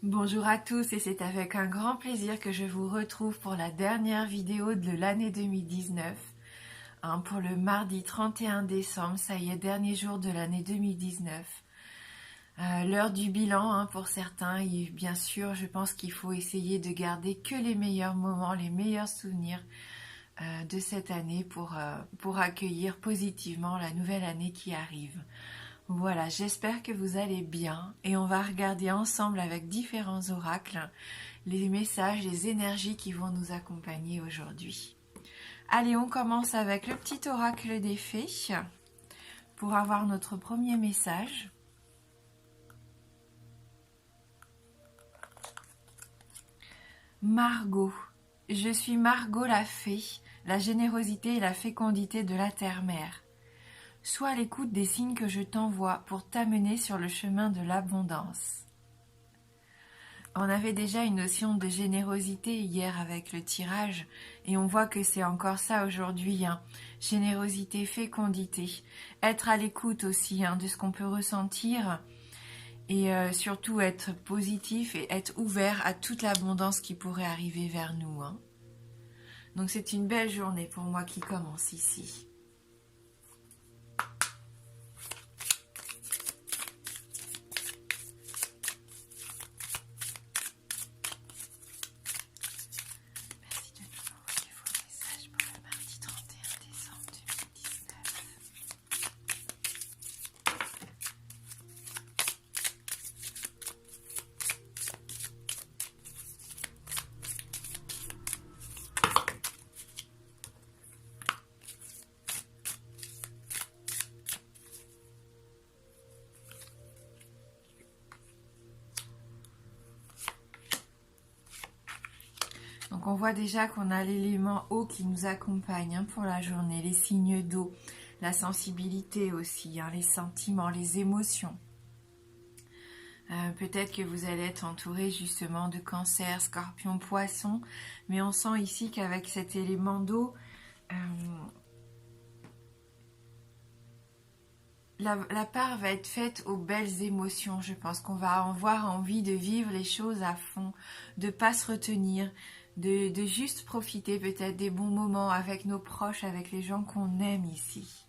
Bonjour à tous et c'est avec un grand plaisir que je vous retrouve pour la dernière vidéo de l'année 2019. Pour le mardi 31 décembre, ça y est, dernier jour de l'année 2019. L'heure du bilan pour certains et bien sûr je pense qu'il faut essayer de garder que les meilleurs moments, les meilleurs souvenirs de cette année pour accueillir positivement la nouvelle année qui arrive. Voilà, j'espère que vous allez bien et on va regarder ensemble avec différents oracles les messages, les énergies qui vont nous accompagner aujourd'hui. Allez, on commence avec le petit oracle des fées pour avoir notre premier message. Margot, je suis Margot la fée, la générosité et la fécondité de la terre-mère. Sois à l'écoute des signes que je t'envoie pour t'amener sur le chemin de l'abondance. On avait déjà une notion de générosité hier avec le tirage et on voit que c'est encore ça aujourd'hui. Générosité, fécondité, être à l'écoute aussi de ce qu'on peut ressentir et surtout être positif et être ouvert à toute l'abondance qui pourrait arriver vers nous. Donc c'est une belle journée pour moi qui commence ici. Donc on voit déjà qu'on a l'élément eau qui nous accompagne pour la journée, les signes d'eau, la sensibilité aussi, les sentiments, les émotions. Peut-être que vous allez être entouré justement de Cancer, Scorpion, Poisson, mais on sent ici qu'avec cet élément d'eau, la part va être faite aux belles émotions. Je pense qu'on va avoir envie de vivre les choses à fond, de ne pas se retenir, de juste profiter peut-être des bons moments avec nos proches, avec les gens qu'on aime ici.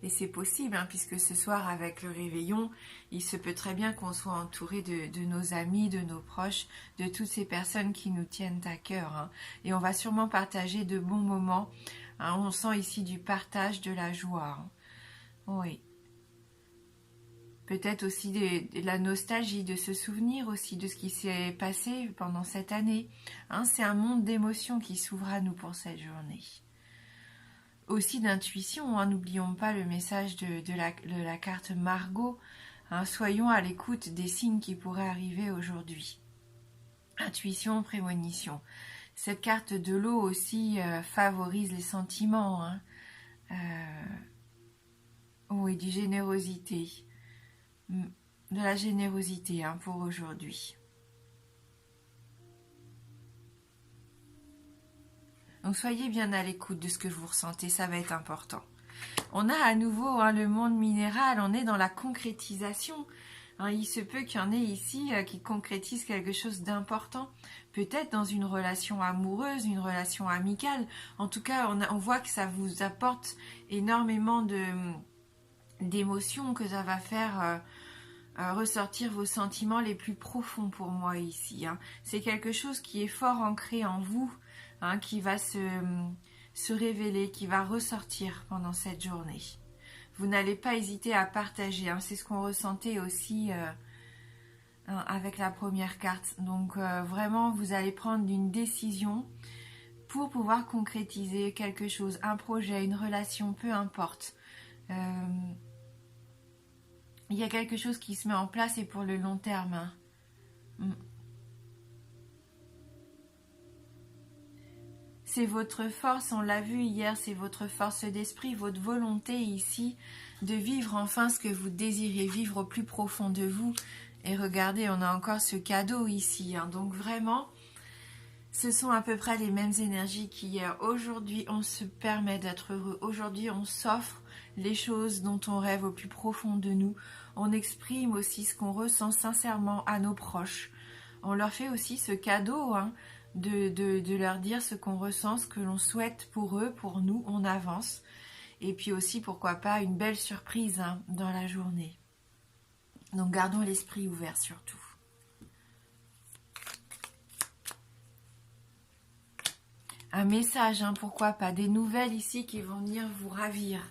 Et c'est possible, puisque ce soir avec le réveillon, il se peut très bien qu'on soit entouré de nos amis, de nos proches, de toutes ces personnes qui nous tiennent à cœur. Et on va sûrement partager de bons moments. On sent ici du partage, de la joie. Oui. Peut-être aussi de la nostalgie, de se souvenir aussi de ce qui s'est passé pendant cette année. C'est un monde d'émotions qui s'ouvre à nous pour cette journée. Aussi d'intuition, n'oublions pas le message de la carte Margot. Soyons à l'écoute des signes qui pourraient arriver aujourd'hui. Intuition, prémonition. Cette carte de l'eau aussi favorise les sentiments. Oui, du générosité. De la générosité pour aujourd'hui. Donc soyez bien à l'écoute de ce que vous ressentez, ça va être important. On a à nouveau le monde minéral, on est dans la concrétisation. Il se peut qu'il y en ait ici qui concrétisent quelque chose d'important, peut-être dans une relation amoureuse, une relation amicale. En tout cas, on voit que ça vous apporte énormément d'émotions, que ça va faire ressortir vos sentiments les plus profonds pour moi ici. C'est quelque chose qui est fort ancré en vous, qui va se révéler, qui va ressortir pendant cette journée. Vous n'allez pas hésiter à partager, c'est ce qu'on ressentait aussi avec la première carte. Donc vraiment, vous allez prendre une décision pour pouvoir concrétiser quelque chose, un projet, une relation, peu importe. Il y a quelque chose qui se met en place et pour le long terme. C'est votre force, on l'a vu hier, c'est votre force d'esprit, votre volonté ici de vivre enfin ce que vous désirez vivre au plus profond de vous. Et regardez, on a encore ce cadeau ici. Donc vraiment, ce sont à peu près les mêmes énergies qu'hier. Aujourd'hui, on se permet d'être heureux. Aujourd'hui, on s'offre les choses dont on rêve au plus profond de nous. on exprime aussi ce qu'on ressent sincèrement à nos proches. On leur fait aussi ce cadeau, hein, de leur dire ce qu'on ressent, ce que l'on souhaite pour eux, pour nous, on avance. Et puis aussi, pourquoi pas, une belle surprise, hein, dans la journée. Donc gardons l'esprit ouvert surtout. Un message, hein, pourquoi pas, des nouvelles ici qui vont venir vous ravir.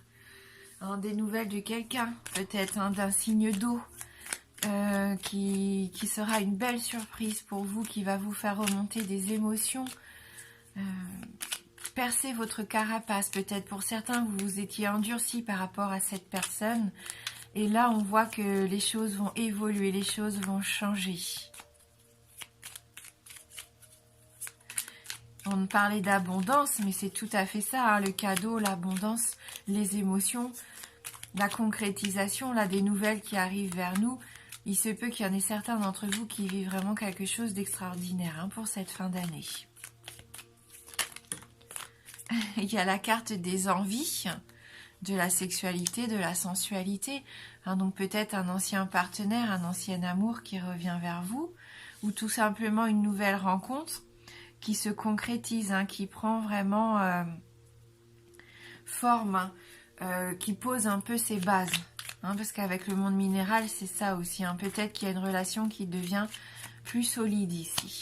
Hein, des nouvelles de quelqu'un, peut-être, hein, d'un signe d'eau. Qui sera une belle surprise pour vous, qui va vous faire remonter des émotions, percer votre carapace, peut-être pour certains vous vous étiez endurci par rapport à cette personne, et là on voit que les choses vont évoluer, les choses vont changer. On parlait d'abondance, mais c'est tout à fait ça, hein, le cadeau, l'abondance, les émotions, la concrétisation, là, des nouvelles qui arrivent vers nous. Il se peut qu'il y en ait certains d'entre vous qui vivent vraiment quelque chose d'extraordinaire, hein, pour cette fin d'année. Il y a la carte des envies, de la sexualité, de la sensualité. Hein, donc peut-être un ancien partenaire, un ancien amour qui revient vers vous, ou tout simplement une nouvelle rencontre qui se concrétise, hein, qui prend vraiment forme, qui pose un peu ses bases. Hein, parce qu'avec le monde minéral, c'est ça aussi. Hein. Peut-être qu'il y a une relation qui devient plus solide ici.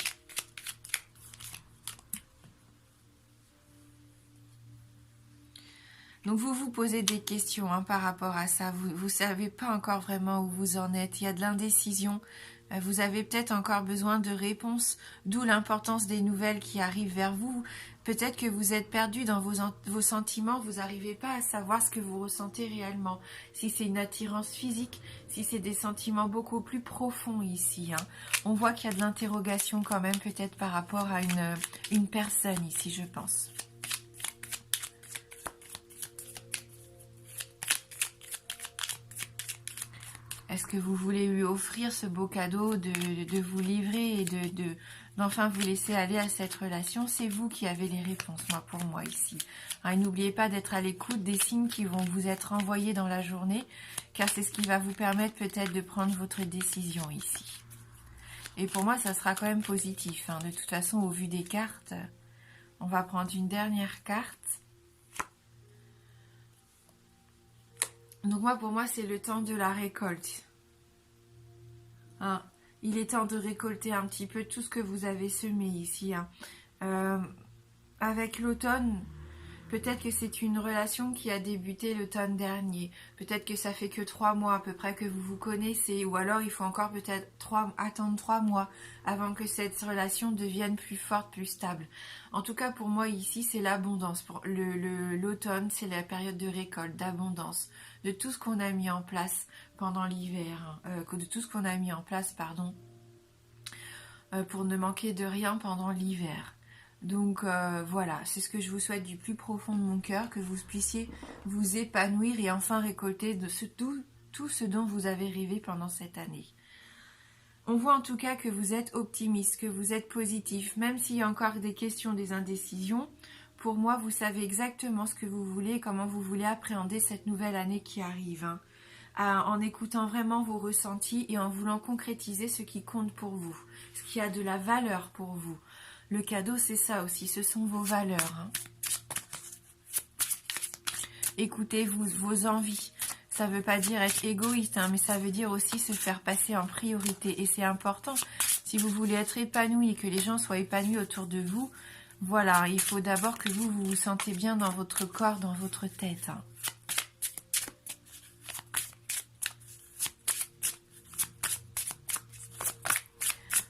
Donc vous vous posez des questions, hein, par rapport à ça. Vous ne savez pas encore vraiment où vous en êtes. Il y a de l'indécision. Vous avez peut-être encore besoin de réponses, d'où l'importance des nouvelles qui arrivent vers vous. Peut-être que vous êtes perdu dans vos sentiments, vous n'arrivez pas à savoir ce que vous ressentez réellement. Si c'est une attirance physique, si c'est des sentiments beaucoup plus profonds ici. Hein. On voit qu'il y a de l'interrogation quand même, peut-être par rapport à une personne ici, je pense. Est-ce que vous voulez lui offrir ce beau cadeau de vous livrer et d'enfin vous laisser aller à cette relation? C'est vous qui avez les réponses, pour moi ici. Hein, et n'oubliez pas d'être à l'écoute des signes qui vont vous être envoyés dans la journée, car c'est ce qui va vous permettre peut-être de prendre votre décision ici. Et pour moi, ça sera quand même positif. Hein. De toute façon, au vu des cartes, on va prendre une dernière carte. Donc pour moi, c'est le temps de la récolte. Hein, il est temps de récolter un petit peu tout ce que vous avez semé ici. Hein. Avec l'automne, peut-être que c'est une relation qui a débuté l'automne dernier. Peut-être que ça fait que 3 mois à peu près que vous vous connaissez. Ou alors, il faut encore peut-être attendre 3 mois avant que cette relation devienne plus forte, plus stable. En tout cas, pour moi, ici, c'est l'abondance. L'automne, c'est la période de récolte, d'abondance. De tout ce qu'on a mis en place pendant l'hiver, de tout ce qu'on a mis en place, pour ne manquer de rien pendant l'hiver. Donc voilà, c'est ce que je vous souhaite du plus profond de mon cœur, que vous puissiez vous épanouir et enfin récolter de tout ce dont vous avez rêvé pendant cette année. On voit en tout cas que vous êtes optimiste, que vous êtes positif, même s'il y a encore des questions, des indécisions. Pour moi, vous savez exactement ce que vous voulez, comment vous voulez appréhender cette nouvelle année qui arrive. Hein. En écoutant vraiment vos ressentis et en voulant concrétiser ce qui compte pour vous, ce qui a de la valeur pour vous. Le cadeau, c'est ça aussi, ce sont vos valeurs. Hein. Écoutez vos envies. Ça ne veut pas dire être égoïste, hein, mais ça veut dire aussi se faire passer en priorité. Et c'est important. Si vous voulez être épanoui et que les gens soient épanouis autour de vous, voilà, il faut d'abord que vous vous sentez bien dans votre corps, dans votre tête. Hein.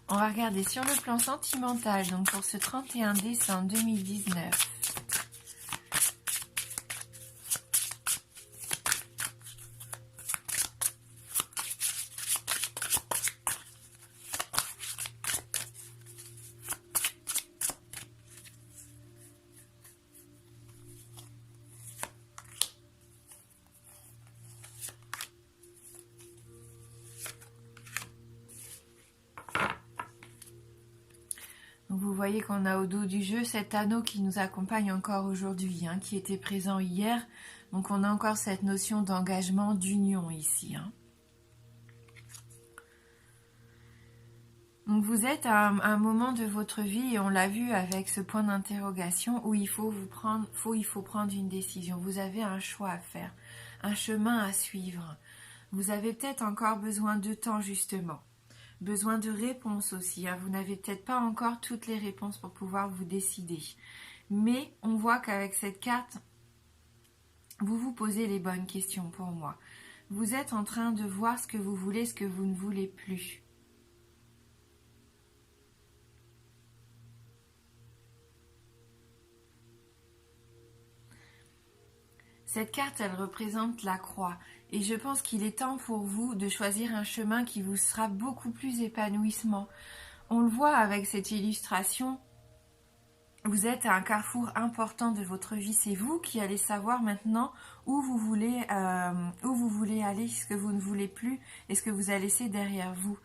On va regarder sur le plan sentimental, donc pour ce 31 décembre 2019. Vous voyez qu'on a au dos du jeu cet anneau qui nous accompagne encore aujourd'hui, hein, qui était présent hier. Donc on a encore cette notion d'engagement, d'union ici. Hein. Donc vous êtes à un moment de votre vie, et on l'a vu avec ce point d'interrogation, où il faut prendre une décision. Vous avez un choix à faire, un chemin à suivre. Vous avez peut-être encore besoin de temps justement, besoin de réponses aussi. Hein. Vous n'avez peut-être pas encore toutes les réponses pour pouvoir vous décider. Mais on voit qu'avec cette carte, vous vous posez les bonnes questions pour moi. Vous êtes en train de voir ce que vous voulez, ce que vous ne voulez plus. Cette carte, elle représente la croix. Et je pense qu'il est temps pour vous de choisir un chemin qui vous sera beaucoup plus épanouissement. On le voit avec cette illustration. Vous êtes à un carrefour important de votre vie. C'est vous qui allez savoir maintenant où vous voulez aller, ce que vous ne voulez plus et ce que vous allez laisser derrière vous.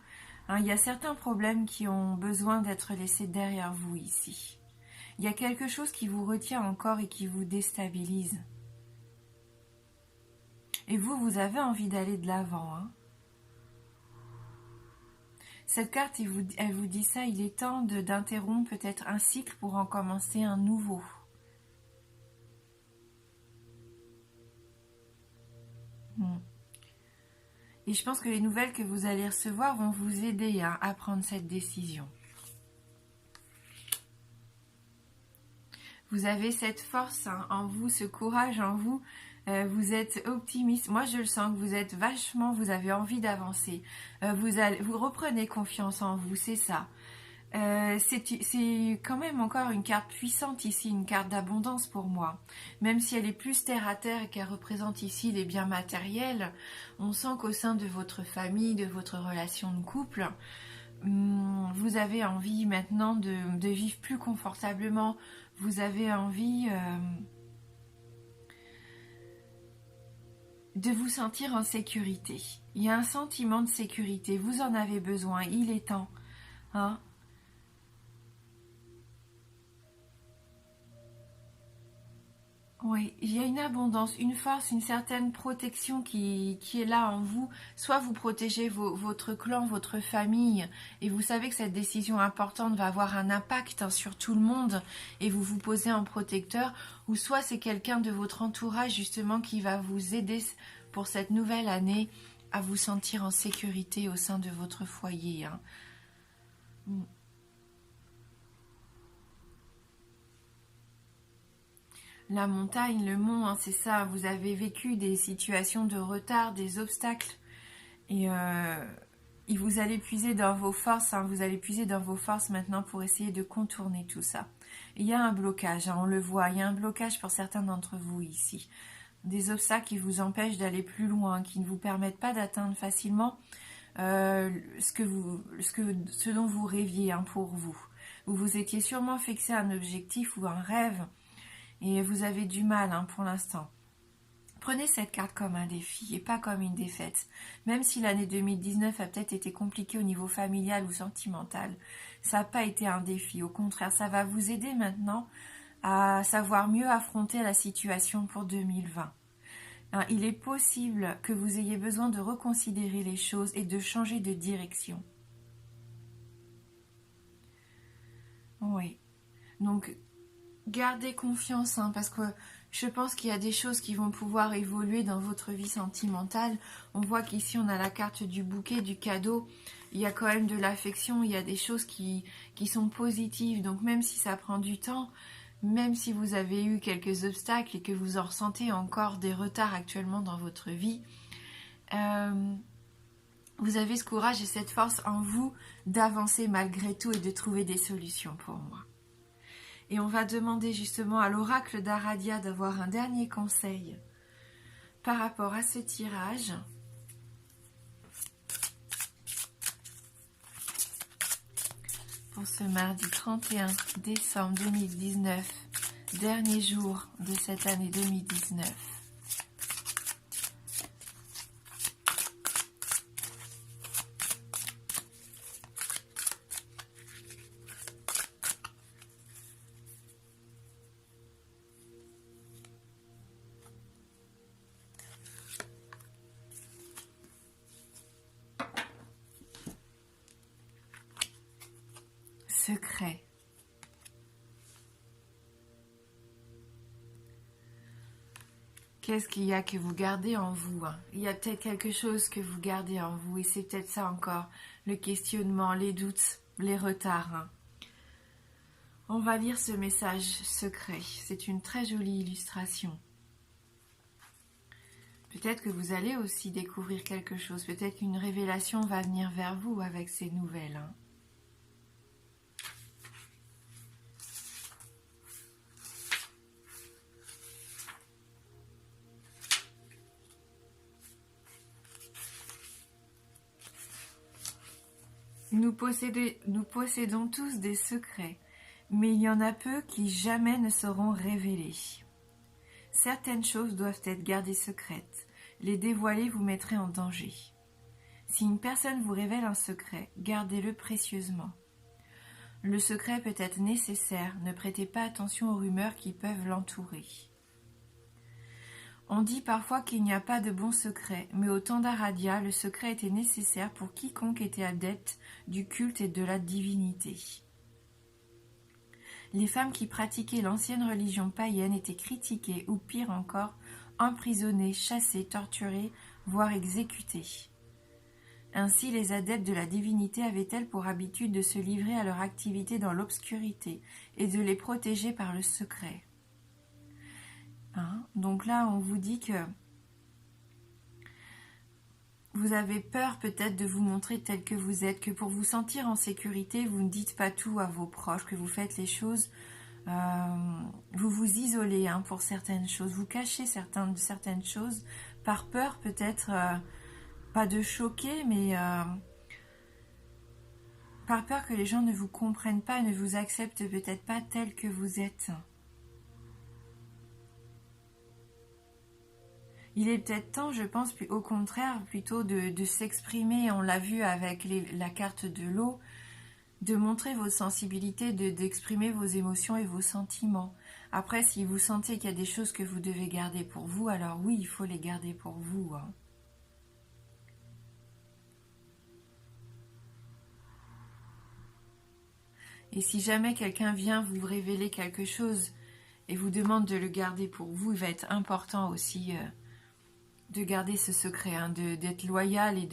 Hein, il y a certains problèmes qui ont besoin d'être laissés derrière vous ici. Il y a quelque chose qui vous retient encore et qui vous déstabilise. Et vous avez envie d'aller de l'avant. Hein. Cette carte, elle vous dit ça, il est temps d'interrompre peut-être un cycle pour en commencer un nouveau. Et je pense que les nouvelles que vous allez recevoir vont vous aider à prendre cette décision. Vous avez cette force en vous, ce courage en vous. Vous êtes optimiste. Moi, je le sens que vous êtes vachement, vous avez envie d'avancer. Vous reprenez confiance en vous, c'est ça. C'est quand même encore une carte puissante ici, une carte d'abondance pour moi. Même si elle est plus terre à terre et qu'elle représente ici les biens matériels, on sent qu'au sein de votre famille, de votre relation de couple, vous avez envie maintenant de vivre plus confortablement. Vous avez envie de vous sentir en sécurité. Il y a un sentiment de sécurité. Vous en avez besoin. Il est temps. Hein? Oui, il y a une abondance, une force, une certaine protection qui est là en vous. Soit vous protégez votre clan, votre famille, et vous savez que cette décision importante va avoir un impact sur tout le monde, et vous vous posez en protecteur, ou soit c'est quelqu'un de votre entourage justement qui va vous aider pour cette nouvelle année à vous sentir en sécurité au sein de votre foyer. Hein. La montagne, le mont, hein, c'est ça, vous avez vécu des situations de retard, des obstacles, et vous allez puiser dans vos forces, hein, vous allez puiser dans vos forces maintenant pour essayer de contourner tout ça. Il y a un blocage, hein, on le voit, il y a un blocage pour certains d'entre vous ici. Des obstacles qui vous empêchent d'aller plus loin, qui ne vous permettent pas d'atteindre facilement ce dont vous rêviez hein, pour vous. Vous vous étiez sûrement fixé un objectif ou un rêve, et vous avez du mal hein, pour l'instant. Prenez cette carte comme un défi et pas comme une défaite. Même si l'année 2019 a peut-être été compliquée au niveau familial ou sentimental, ça n'a pas été un défi. Au contraire, ça va vous aider maintenant à savoir mieux affronter la situation pour 2020. Il est possible que vous ayez besoin de reconsidérer les choses et de changer de direction. Oui. Donc, gardez confiance, hein, parce que je pense qu'il y a des choses qui vont pouvoir évoluer dans votre vie sentimentale. On voit qu'ici, on a la carte du bouquet, du cadeau. Il y a quand même de l'affection, il y a des choses qui sont positives. Donc, même si ça prend du temps, même si vous avez eu quelques obstacles et que vous en ressentez encore des retards actuellement dans votre vie, vous avez ce courage et cette force en vous d'avancer malgré tout et de trouver des solutions pour moi. Et on va demander justement à l'oracle d'Aradia d'avoir un dernier conseil par rapport à ce tirage. Pour ce mardi 31 décembre 2019, dernier jour de cette année 2019. secret. Qu'est-ce qu'il y a que vous gardez en vous, hein? Il y a peut-être quelque chose que vous gardez en vous et c'est peut-être ça encore, le questionnement, les doutes, les retards. Hein. On va lire ce message secret. C'est une très jolie illustration. Peut-être que vous allez aussi découvrir quelque chose. Peut-être qu'une révélation va venir vers vous avec ces nouvelles. Hein. Nous possédons tous des secrets, mais il y en a peu qui jamais ne seront révélés. Certaines choses doivent être gardées secrètes. Les dévoiler vous mettrait en danger. Si une personne vous révèle un secret, gardez-le précieusement. Le secret peut être nécessaire, ne prêtez pas attention aux rumeurs qui peuvent l'entourer. On dit parfois qu'il n'y a pas de bon secret, mais au temps d'Aradia, le secret était nécessaire pour quiconque était adepte du culte et de la divinité. Les femmes qui pratiquaient l'ancienne religion païenne étaient critiquées ou pire encore, emprisonnées, chassées, torturées, voire exécutées. Ainsi, les adeptes de la divinité avaient-elles pour habitude de se livrer à leur activité dans l'obscurité et de les protéger par le secret. Hein? Donc là, on vous dit que vous avez peur peut-être de vous montrer tel que vous êtes, que pour vous sentir en sécurité, vous ne dites pas tout à vos proches, que vous faites les choses, vous vous isolez hein, pour certaines choses, vous cachez certaines choses par peur peut-être, pas de choquer, mais par peur que les gens ne vous comprennent pas et ne vous acceptent peut-être pas tel que vous êtes. Il est peut-être temps, je pense, au contraire, plutôt de s'exprimer, on l'a vu avec la carte de l'eau, de montrer votre sensibilité, d'exprimer vos émotions et vos sentiments. Après, si vous sentez qu'il y a des choses que vous devez garder pour vous, alors oui, il faut les garder pour vous. Hein. Et si jamais quelqu'un vient vous révéler quelque chose et vous demande de le garder pour vous, il va être important aussi de garder ce secret, hein, d'être loyal et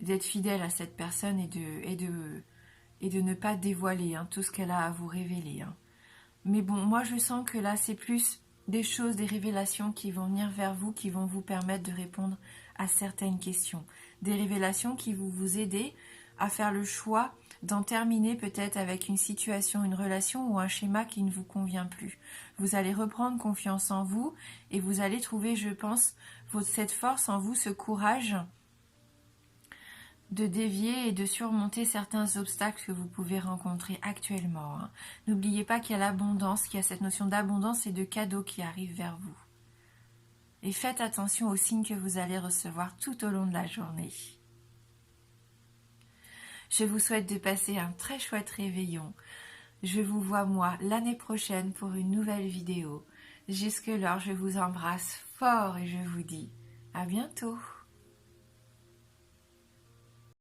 d'être fidèle à cette personne et de ne pas dévoiler hein, tout ce qu'elle a à vous révéler. Hein. Mais bon, moi je sens que là c'est plus des choses, des révélations qui vont venir vers vous, qui vont vous permettre de répondre à certaines questions. Des révélations qui vont vous aider à faire le choix d'en terminer peut-être avec une situation, une relation ou un schéma qui ne vous convient plus. Vous allez reprendre confiance en vous et vous allez trouver, je pense, cette force en vous, ce courage de dévier et de surmonter certains obstacles que vous pouvez rencontrer actuellement. Hein. N'oubliez pas qu'il y a l'abondance, qu'il y a cette notion d'abondance et de cadeaux qui arrivent vers vous. Et faites attention aux signes que vous allez recevoir tout au long de la journée. Je vous souhaite de passer un très chouette réveillon. Je vous vois moi l'année prochaine pour une nouvelle vidéo. Jusque-là, je vous embrasse fort et je vous dis à bientôt.